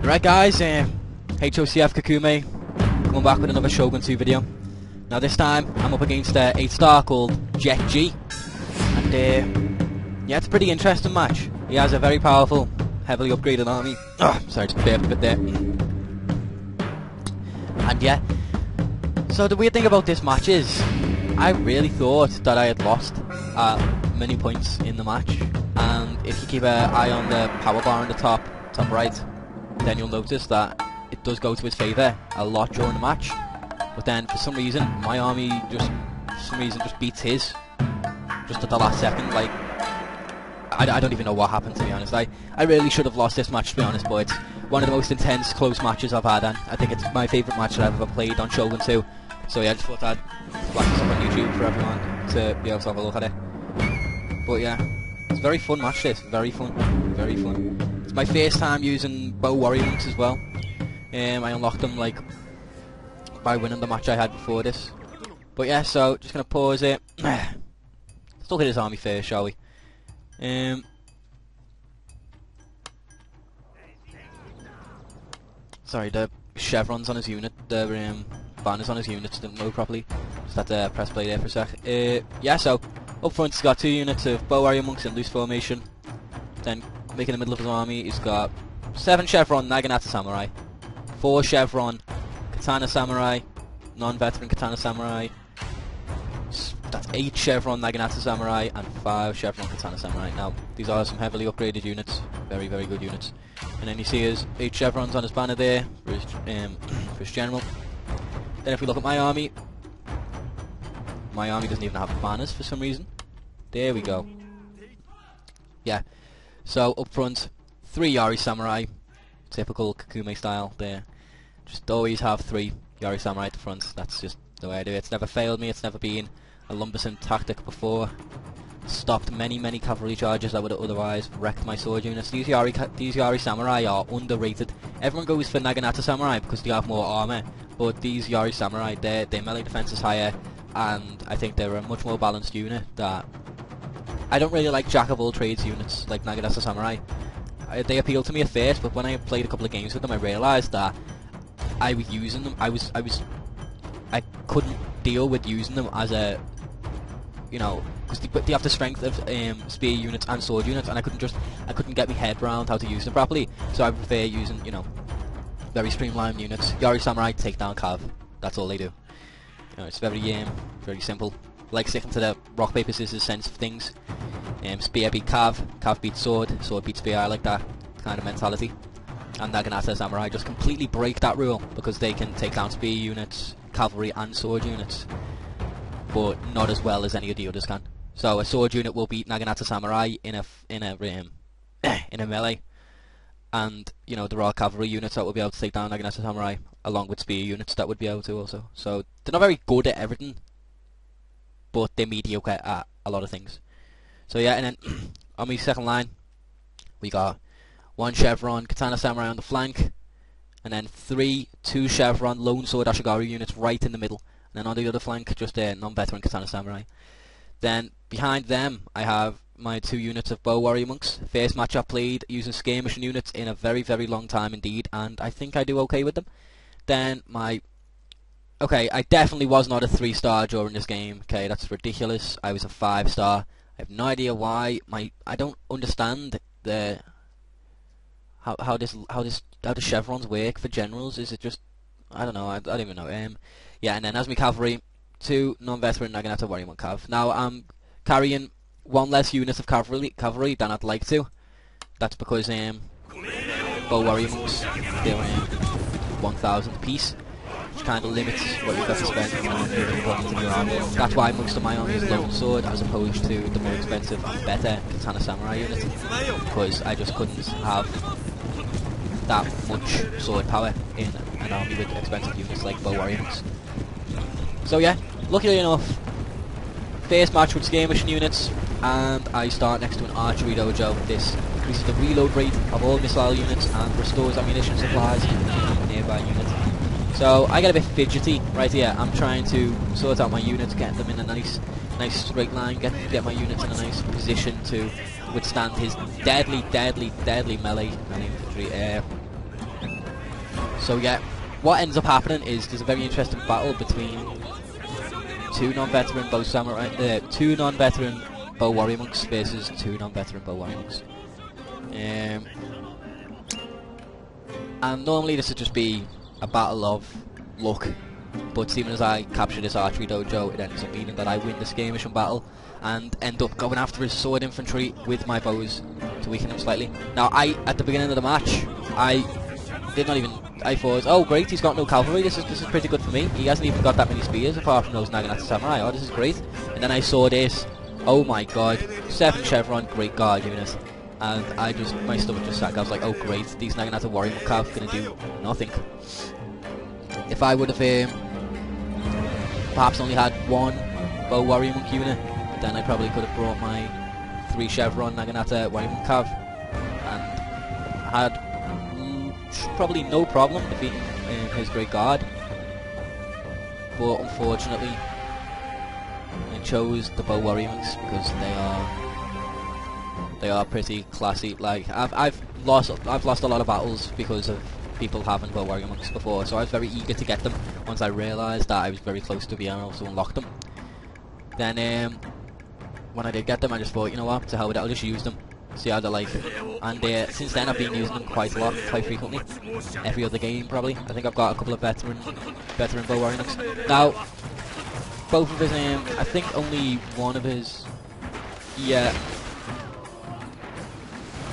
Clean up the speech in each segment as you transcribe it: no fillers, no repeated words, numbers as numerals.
Right guys, HOCF Kakumei, coming back with another Shogun 2 video. Now this time, I'm up against a 8-star called Jet G. And yeah, it's a pretty interesting match. He has a very powerful, heavily upgraded army. Sorry, just burped a bit there. And yeah, so the weird thing about this match is, I really thought that I had lost many points in the match. And if you keep an eye on the power bar on the top right, then you'll notice that it does go to his favour a lot during the match. But then for some reason my army just beats his just at the last second. Like I don't even know what happened, to be honest. I really should have lost this match, to be honest, but it's one of the most intense close matches I've had, and I think it's my favourite match that I've ever played on Shogun 2. So yeah, I just thought I'd flash this up on YouTube for everyone to be able to have a look at it. But yeah, it's a very fun match, this. Very fun. Very fun. It's my first time using bow warrior monks as well. I unlocked them like by winning the match I had before this. But yeah, so just gonna pause it. Let's look at his army first, shall we? Sorry, the chevrons on his unit, the banners on his units didn't load properly. Just had to press play there for a sec. Yeah, so up front he's got 2 units of bow warrior monks in loose formation. Then making the middle of his army, he's got 7 chevron Naginata samurai, 4 chevron katana samurai, non-veteran katana samurai. That's 8 chevron Naginata samurai and 5 chevron katana samurai. Now these are some heavily upgraded units, very good units. And then you see his 8 chevrons on his banner there for his general. Then if we look at my army doesn't even have banners for some reason. There we go. Yeah. So up front, 3 Yari Samurai, typical Kakumei style there. Just always have 3 Yari Samurai at the front. That's just the way I do it. It's never failed me. It's never been a lumbersome tactic before. Stopped many cavalry charges that would have otherwise wrecked my sword units. These Yari Samurai are underrated. Everyone goes for Naginata Samurai because they have more armor, but these Yari Samurai, their melee defense is higher, and I think they're a much more balanced unit. That I don't really like jack of all trades units like Naginata Samurai. They appealed to me at first, but when I played a couple of games with them, I realised that I was using them. I couldn't deal with using them as a, you know, because they have the strength of spear units and sword units, and I couldn't get my head around how to use them properly. So I prefer using, you know, very streamlined units. Yari Samurai take down cav. That's all they do. You know, it's very simple. Like sticking to the rock paper scissors sense of things. Spear beat cav, cav beats sword, sword beats spear. I like that kind of mentality. And Naginata Samurai just completely break that rule because they can take down spear units, cavalry and sword units, but not as well as any of the others can. So a sword unit will beat Naginata Samurai in a melee, and you know there are cavalry units that will be able to take down Naginata Samurai along with spear units that would be able to also. So they're not very good at everything, but they're mediocre at a lot of things. So yeah, and then on my second line we got 1 chevron katana samurai on the flank, and then 3 2 chevron lone sword ashigaru units right in the middle, and then on the other flank just a non-veteran katana samurai. Then behind them I have my 2 units of bow warrior monks. First match I played using skirmishing units in a very long time indeed, and I think I do okay with them. Then I definitely was not a 3-star during this game. Okay, that's ridiculous. I was a 5-star. I have no idea why. I don't understand the how the chevrons work for generals. Is it just, I don't know. I don't even know. Yeah, and then as my cavalry, 2 non-veteran Naginata warrior monk cav. Now I'm carrying 1 less unit of cavalry than I'd like to. That's because bow warrior monks, they're 1,000 apiece, which kind of limits what you've got to spend on your army. That's why most of my army is lone sword as opposed to the more expensive and better katana samurai unit, because I just couldn't have that much sword power in an army with expensive units like bow warrior monks. So yeah, luckily enough, first match with skirmishing units, and I start next to an archery dojo. This increases the reload rate of all missile units and restores ammunition supplies in a nearby unit. So I get a bit fidgety right here. I'm trying to sort out my units, get them in a nice straight line, get my units in a nice position to withstand his deadly melee and infantry So yeah, what ends up happening is there's a very interesting battle between two non-veteran bow samurai, two non-veteran bow warrior monks versus two non-veteran bow warrior monks. And normally this would just be a battle of luck, but seeing as I capture this archery dojo, it ends up meaning that I win the skirmish and battle and end up going after his sword infantry with my bows to weaken him slightly. Now at the beginning of the match, I thought, oh great, he's got no cavalry, this is pretty good for me. He hasn't even got that many spears apart from those Naginata samurai, oh this is great. And then I saw this, oh my god, 7 chevron, great guard unit. And my stomach just sank. I was like, oh great, these Naginata warrior monk cav gonna do nothing. If I would have perhaps only had one bow warrior monk unit, then I probably could have brought my 3 chevron Naginata warrior monk cav and had probably no problem defeating his great guard. But unfortunately, I chose the bow warrior monks because they are pretty classy. Like I've lost a lot of battles because of people having bow warrior monks before, so I was very eager to get them once I realised that I was very close to being able to unlock them. Then when I did get them, I just thought, you know what, to hell with it, I'll just use them, see how they're like. And since then I've been using them quite a lot, quite frequently, every other game probably. I think I've got a couple of veteran bow warrior monks. Now both of his I think only one of his, yeah,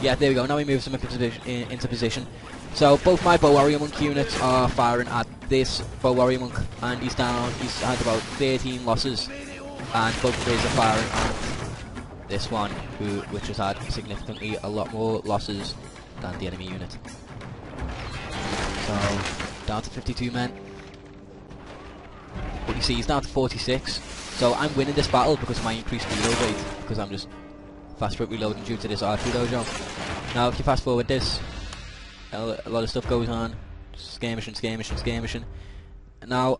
there we go, now he moves him into position. So both my bow warrior monk units are firing at this bow warrior monk, and he's had about 13 losses, and both of these are firing at this one, which has had significantly a lot more losses than the enemy unit. So down to 52 men. But you see he's down to 46, so I'm winning this battle because of my increased reload rate, because I'm just faster at reloading due to this archery dojo. Now if you fast forward this, a lot of stuff goes on, skirmishing. Now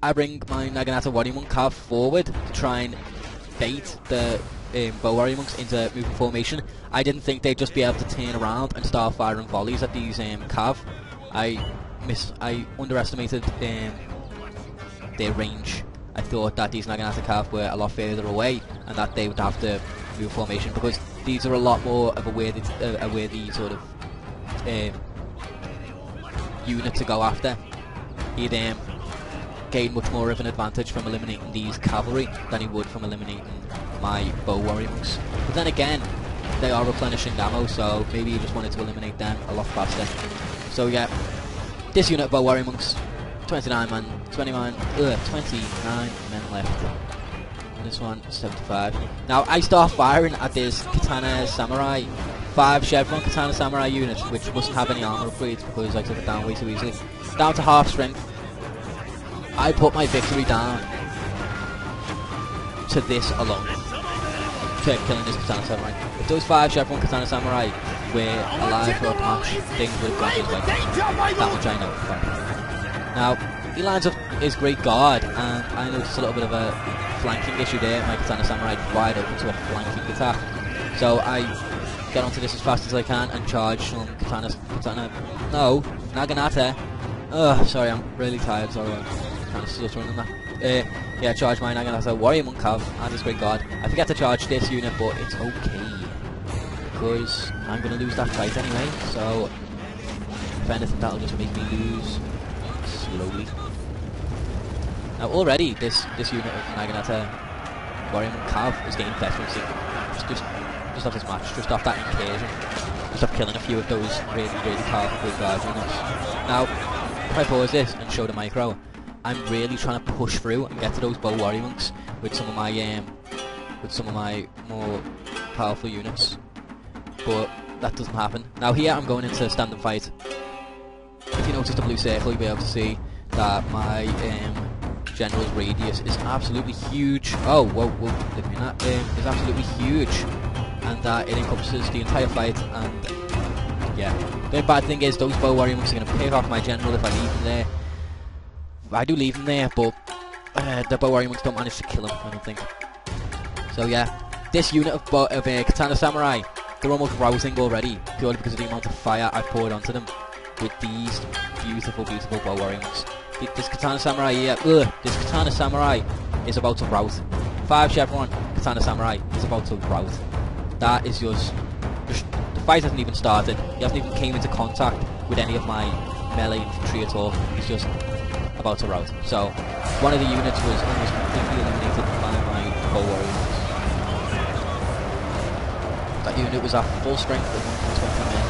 I bring my Naginata warrior monk cav forward to try and bait the bow warrior monks into moving formation. I didn't think they'd just be able to turn around and start firing volleys at these cav. I underestimated their range. I thought that these Naginata cav were a lot further away and that they would have to move formation, because these are a lot more of a worthy sort of unit to go after. He'd gain much more of an advantage from eliminating these cavalry than he would from eliminating my bow warrior monks. But then again, they are replenishing ammo, so maybe he just wanted to eliminate them a lot faster. So yeah, this unit of bow warrior monks, 29 men left. This one, 75. Now I start firing at this Katana Samurai, 5 chevron Katana Samurai unit, which mustn't have any armor upgrades because I took it down way too easily. Down to half strength. I put my victory down to this alone, to killing this Katana Samurai. If those 5 chevron Katana Samurai were alive throughout the match, things would have gone his way. That much I know. Now he lines up his great guard, and I noticed a little bit of a flanking issue there. My Katana Samurai wide open to a flanking attack, so I get onto this as fast as I can and charge some Naginata. Sorry, I'm really tired, so I'm kind of stuttering on that. Yeah, charge my Naginata warrior monk cav and his great guard. I forget to charge this unit, but it's okay, because I'm going to lose that fight anyway, so if anything that'll just make me lose slowly. Now already this unit of Naginata warrior monk cav is getting veterancy. Just off this match, just off that incursion, just off killing a few of those really powerful great guard units. Now if I pause this and show the micro, I'm really trying to push through and get to those bow warrior monks with some of my more powerful units, but that doesn't happen. Now here I'm going into a stand and fight. If you notice the blue circle, you'll be able to see that my general's radius is absolutely huge. Oh, whoa, didn't mean that. Is absolutely huge, and that it encompasses the entire fight. And yeah, the only bad thing is those bow warrior monks are going to pick off my general if I leave him there. I do leave him there, but the bow warrior monks don't manage to kill him, I don't think. So yeah, this unit of Katana Samurai, they're almost rousing already, purely because of the amount of fire I've poured onto them. with these beautiful, beautiful bow warrior monks. This Katana Samurai here, this Katana Samurai is about to rout. 5 chevron Katana Samurai is about to rout. That is just the fight hasn't even started. He hasn't even came into contact with any of my melee infantry at all. He's just about to rout. So one of the units was almost completely eliminated by my bow warrior monks. That unit was at full strength at 120 men.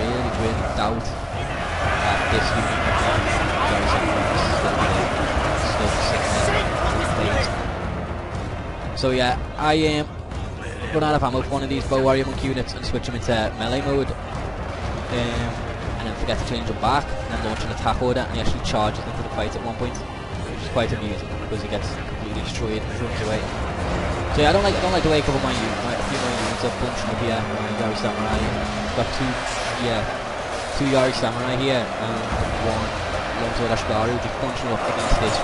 I really doubt that this unit would be very similar. So yeah, I run out of ammo for one of these bow warrior monk units and switch them into melee mode, and then forget to change them back, and then launch an attack order, and he actually charges into the fight at one point, which is quite amusing because he gets completely destroyed and runs away. So yeah, I don't like the way I cover my unit. A few more units are bunching up here. My Yari Samurai. Got two Yari Samurai here, and one Longsword Ashgaru just bunching up against this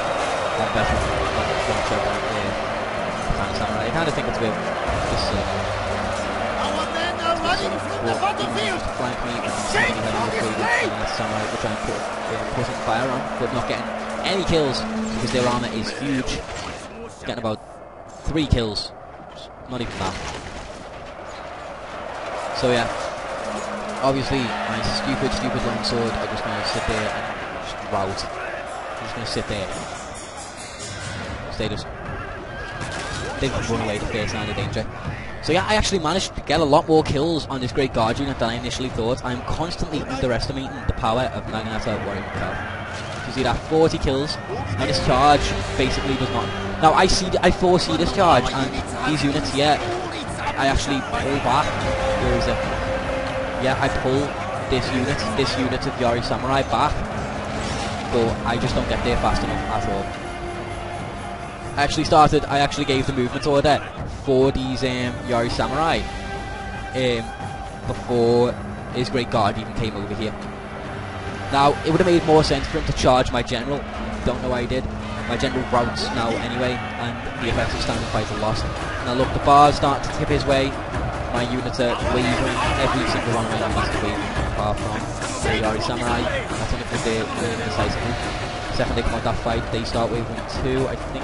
one veteran, one Shogun Samurai. I kind of think it's a bit this flank me and Samurai to try and put fire on, but not getting any kills because their armor is huge. Getting about 3 kills, not even that. So yeah, obviously my stupid longsword are just going to sit there and just rout. I'm just going to sit there. They just run away the first sign of danger. So yeah, I actually managed to get a lot more kills on this great guard unit than I initially thought. I'm constantly underestimating the power of Naginata Warrior Monk. You see that 40 kills, and this charge basically does not. Now I foresee this charge, and these units here, I actually pull back. Where is it? Yeah, I pull this unit of Yari Samurai back, but I just don't get there fast enough at all. I actually gave the movement order for these Yari Samurai before his great guard even came over here. Now, it would have made more sense for him to charge my general. Don't know why he did. My general routs now anyway, and the effects of standing fight are lost. Now look, the bar's starting to tip his way. My units are wavering. Every single one of my units is wavering apart from the Yari Samurai. That's only because they're decisively. Second they come out that fight, they start wavering too, I think.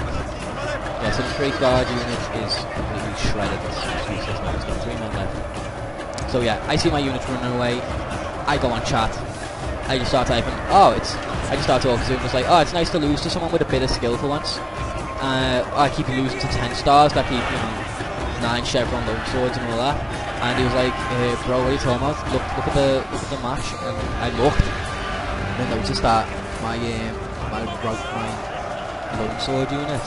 Yeah, so this great guard unit is completely shredded. It's useless now, it's got 3 men left. So yeah, I see my units running away. I go on chat. I just start typing, I just start talking to him, just like, it's nice to lose to someone with a bit of skill for once. I keep losing to 10 stars that keep, 9 chevron long swords and all that. And he was like, bro, what are you talking about? Look at the match. And I looked, and I noticed that my long sword unit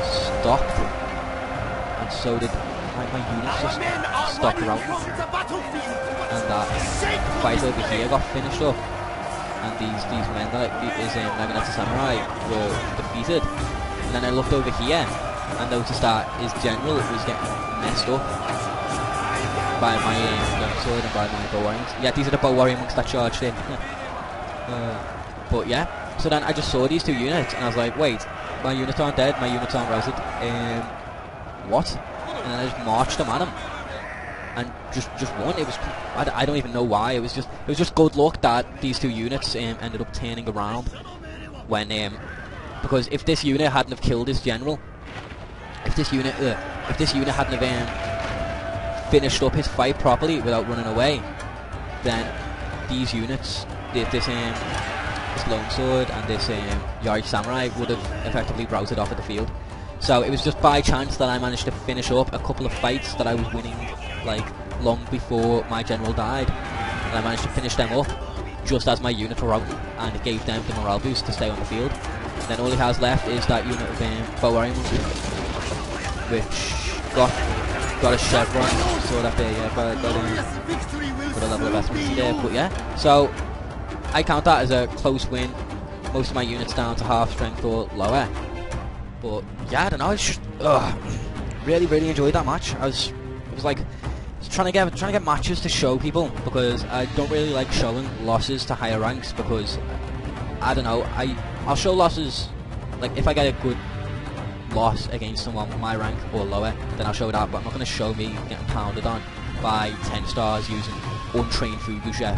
stopped, and so did my units just stopped routing. And that fight over here got finished up, and these men that is Naginata Samurai were defeated. And then I looked over here and noticed that his general was getting messed up by my longsword and by my bow warrior monks. Yeah, these are the bow warrior monks that charged in. But yeah, so then I just saw these 2 units and I was like, wait, my units aren't dead, my units aren't routed. What? And then I just marched them at him. And just won. It was, I don't even know why. It was just good luck that these 2 units ended up turning around when because if this unit hadn't have killed his general, if this unit hadn't have finished up his fight properly without running away, then these units, this longsword and this Yari Samurai would have effectively routed off at the field. So it was just by chance that I managed to finish up a couple of fights that I was winning like long before my general died, and I managed to finish them up just as my unit were out, and it gave them the morale boost to stay on the field. And then all he has left is that unit of bow warrior monks, which got a chevron, so that they got a level of essence there. But yeah, so I count that as a close win. Most of my units down to half strength or lower. But yeah, I don't know. I just really enjoyed that match. It was like trying to get matches to show people, because I don't really like showing losses to higher ranks, because I don't know. I'll show losses, like if I get a good loss against someone my rank or lower, then I'll show that. But I'm not going to show me getting pounded on by 10 stars using untrained Fugu chef.